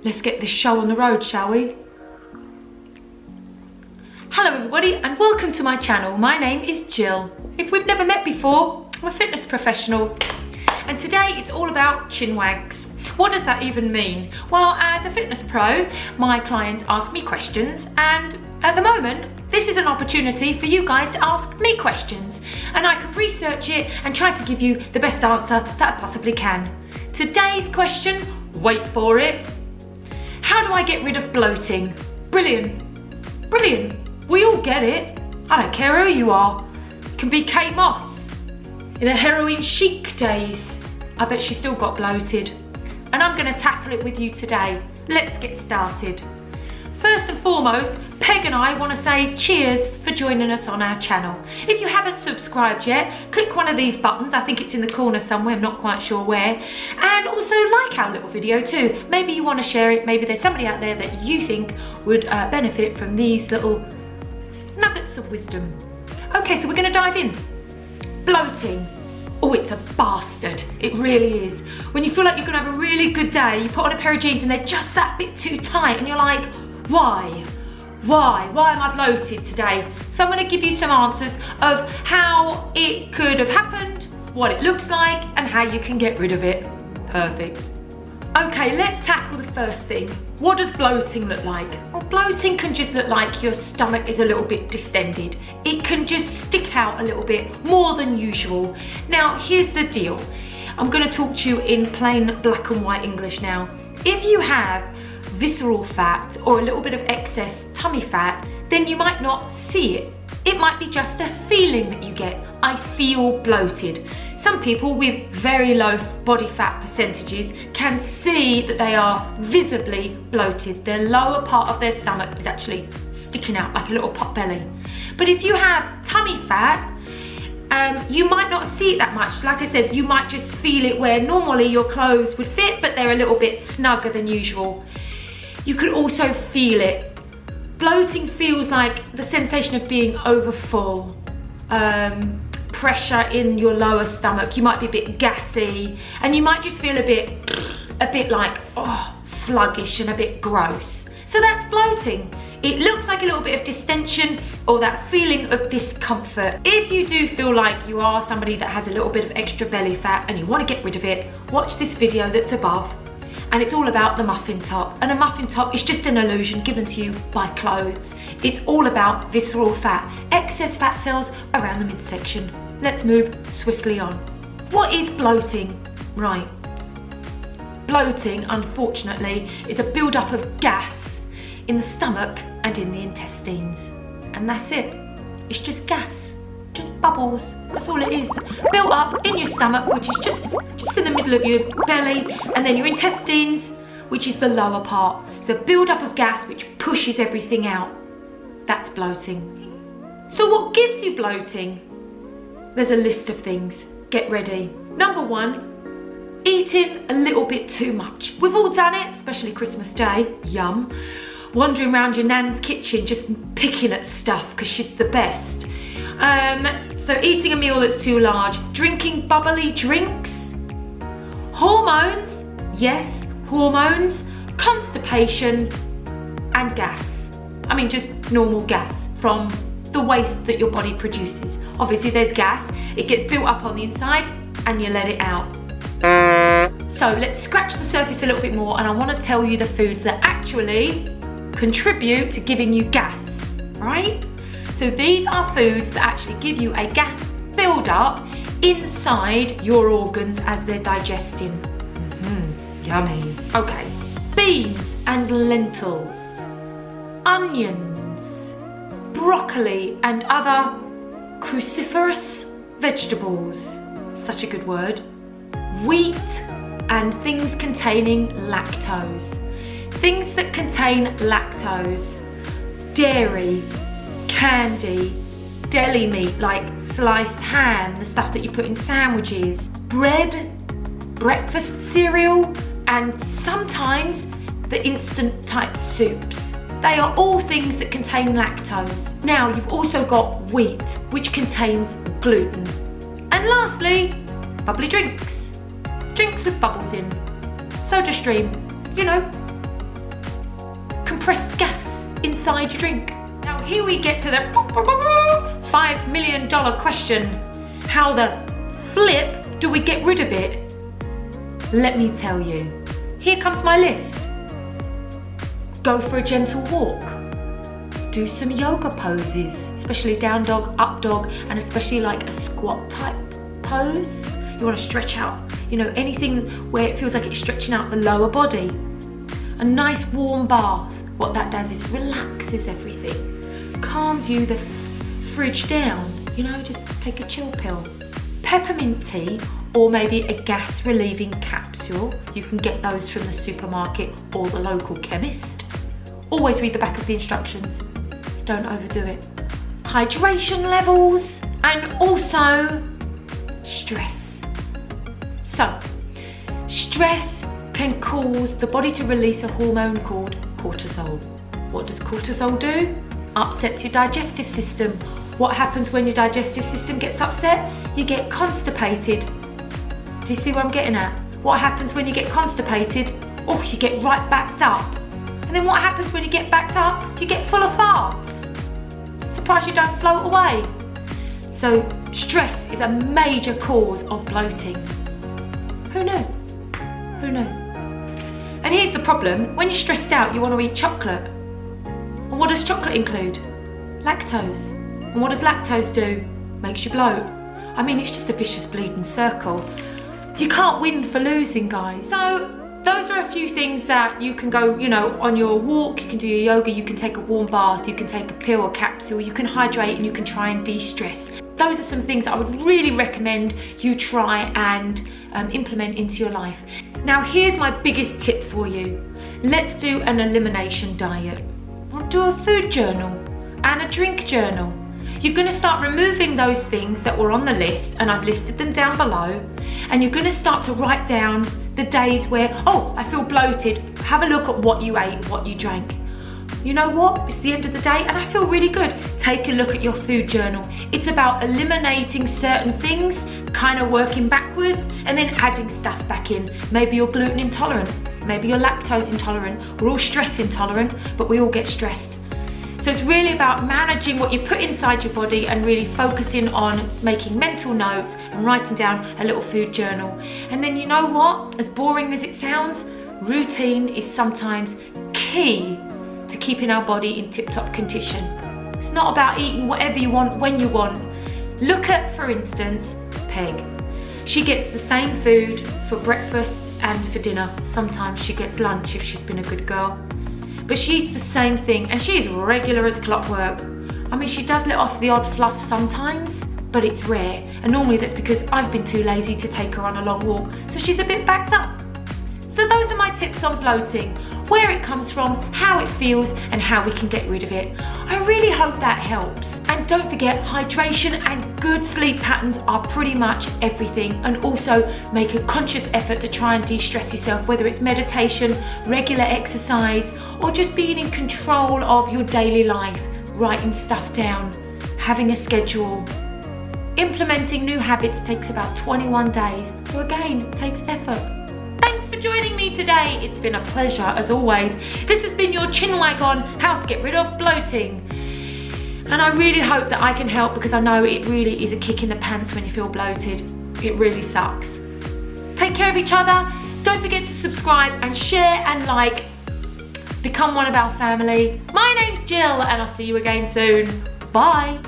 Let's get this show on the road, shall we? Hello everybody and welcome to my channel. My name is Jill. If we've never met before, I'm a fitness professional. And today it's all about chin-wags. What does that even mean? Well, as a fitness pro, my clients ask me questions, and at the moment, this is an opportunity for you guys to ask me questions, and I can research it and try to give you the best answer that I possibly can. Today's question, wait for it. How do I get rid of bloating? Brilliant. Brilliant. We all get it. I don't care who you are. It can be Kate Moss in her heroin chic days. I bet she still got bloated. And I'm going to tackle it with you today. Let's get started. First and foremost, Peg and I want to say cheers for joining us on our channel. If you haven't subscribed yet, click one of these buttons. I think it's in the corner somewhere, I'm not quite sure where. And also like our little video too. Maybe you want to share it, maybe there's somebody out there that you think would benefit from these little nuggets of wisdom. Okay, so we're going to dive in. Bloating. Oh, it's a bastard. It really is. When you feel like you're going to have a really good day, you put on a pair of jeans and they're just that bit too tight and you're like, why? Why am I bloated today? So I'm going to give you some answers of how it could have happened, what it looks like, and how you can get rid of it. Perfect. Okay, let's tackle the first thing. What does bloating look like? Well, bloating can just look like your stomach is a little bit distended. It can just stick out a little bit more than usual. Now, here's the deal. I'm going to talk to you in plain black and white English now. If you have visceral fat or a little bit of excess tummy fat, then you might not see it. It might be just a feeling that you get. I feel bloated. Some people with very low body fat percentages can see that they are visibly bloated. Their lower part of their stomach is actually sticking out like a little pot belly. But if you have tummy fat, you might not see it that much. Like I said, you might just feel it where normally your clothes would fit, but they're a little bit snugger than usual. You could also feel it. Bloating feels like the sensation of being over full. Pressure in your lower stomach. You might be a bit gassy, and you might just feel a bit like, sluggish and a bit gross. So that's bloating. It looks like a little bit of distension or that feeling of discomfort. If you do feel like you are somebody that has a little bit of extra belly fat and you want to get rid of it, watch this video that's above. And it's all about the muffin top. And a muffin top is just an illusion given to you by clothes. It's all about visceral fat, excess fat cells around the midsection. Let's move swiftly on. What is bloating? Right. Bloating, unfortunately, is a build-up of gas in the stomach and in the intestines. And that's it. It's just gas. Just bubbles. That's all it is. Built up in your stomach, which is just in the middle of your belly, and then your intestines, which is the lower part. So build up of gas which pushes everything out. That's bloating. So what gives you bloating? There's a list of things. Get ready. Number one, eating a little bit too much. We've all done it, especially Christmas Day. Yum. Wandering around your nan's kitchen just picking at stuff because she's the best. So eating a meal that's too large, drinking bubbly drinks, hormones, yes, hormones, constipation, and gas. I mean, just normal gas from the waste that your body produces. Obviously there's gas, it gets built up on the inside and you let it out. So let's scratch the surface a little bit more, and I want to tell you the foods that actually contribute to giving you gas, right? So these are foods that actually give you a gas build-up inside your organs as they're digesting. Yummy. Okay, beans and lentils, onions, broccoli and other cruciferous vegetables, such a good word, wheat and things containing lactose. Things that contain lactose, dairy, candy, deli meat like sliced ham, the stuff that you put in sandwiches, bread, breakfast cereal, and sometimes the instant type soups. They are all things that contain lactose. Now you've also got wheat, which contains gluten. And lastly, bubbly drinks. Drinks with bubbles in. Soda stream, you know, compressed gas inside your drink. Now here we get to the $5 million question. How the flip do we get rid of it? Let me tell you. Here comes my list. Go for a gentle walk. Do some yoga poses, especially down dog, up dog, and especially like a squat type pose. You want to stretch out, you know, anything where it feels like it's stretching out the lower body. A nice warm bath. What that does is relaxes everything, calms you the fridge down, you know, just take a chill pill. Peppermint tea, or maybe a gas relieving capsule. You can get those from the supermarket or the local chemist. Always read the back of the instructions. Don't overdo it. Hydration levels, and also stress. So, stress can cause the body to release a hormone called cortisol. What does cortisol do? Upsets your digestive system. What happens when your digestive system gets upset? You get constipated. Do you see what I'm getting at? What happens when you get constipated? Oh, you get right backed up. And then what happens when you get backed up? You get full of farts. Surprised you don't float away. So stress is a major cause of bloating. Who knew? Who knew? And here's the problem. When you're stressed out, you want to eat chocolate. And what does chocolate include? Lactose. And what does lactose do? Makes you bloat. I mean, it's just a vicious bleeding circle. You can't win for losing, guys. So those are a few things that you can go, you know, on your walk, you can do your yoga, you can take a warm bath, you can take a pill or capsule, you can hydrate, and you can try and de-stress. Those are some things that I would really recommend you try and implement into your life. Now here's my biggest tip for you. Let's do an elimination diet. I'll do a food journal and a drink journal. You're going to start removing those things that were on the list, and I've listed them down below, and you're going to start to write down the days where, oh, I feel bloated. Have a look at what you ate, what you drank. You know what? It's the end of the day and I feel really good. Take a look at your food journal. It's about eliminating certain things, kind of working backwards, and then adding stuff back in. Maybe you're gluten intolerant, maybe you're lactose intolerant. We're all stress intolerant, but we all get stressed. So it's really about managing what you put inside your body and really focusing on making mental notes and writing down a little food journal. And then you know what? As boring as it sounds, routine is sometimes key to keeping our body in tip-top condition. It's not about eating whatever you want when you want. Look at, for instance, Peg. She gets the same food for breakfast and for dinner. Sometimes she gets lunch if she's been a good girl. But she eats the same thing and she's regular as clockwork. I mean, she does let off the odd fluff sometimes, but it's rare. And normally that's because I've been too lazy to take her on a long walk, so she's a bit backed up. So those are my tips on bloating, where it comes from, how it feels, and how we can get rid of it. I really hope that helps. And don't forget, hydration and good sleep patterns are pretty much everything. And also make a conscious effort to try and de-stress yourself, whether it's meditation, regular exercise, or just being in control of your daily life, writing stuff down, having a schedule. Implementing new habits takes about 21 days, so again, takes effort. Thanks for joining me today. It's been a pleasure as always. This has been your CHIN-WAG on how to get rid of bloating. And I really hope that I can help, because I know it really is a kick in the pants when you feel bloated. It really sucks. Take care of each other. Don't forget to subscribe and share and like. Become one of our family. My name's Jill and I'll see you again soon. Bye.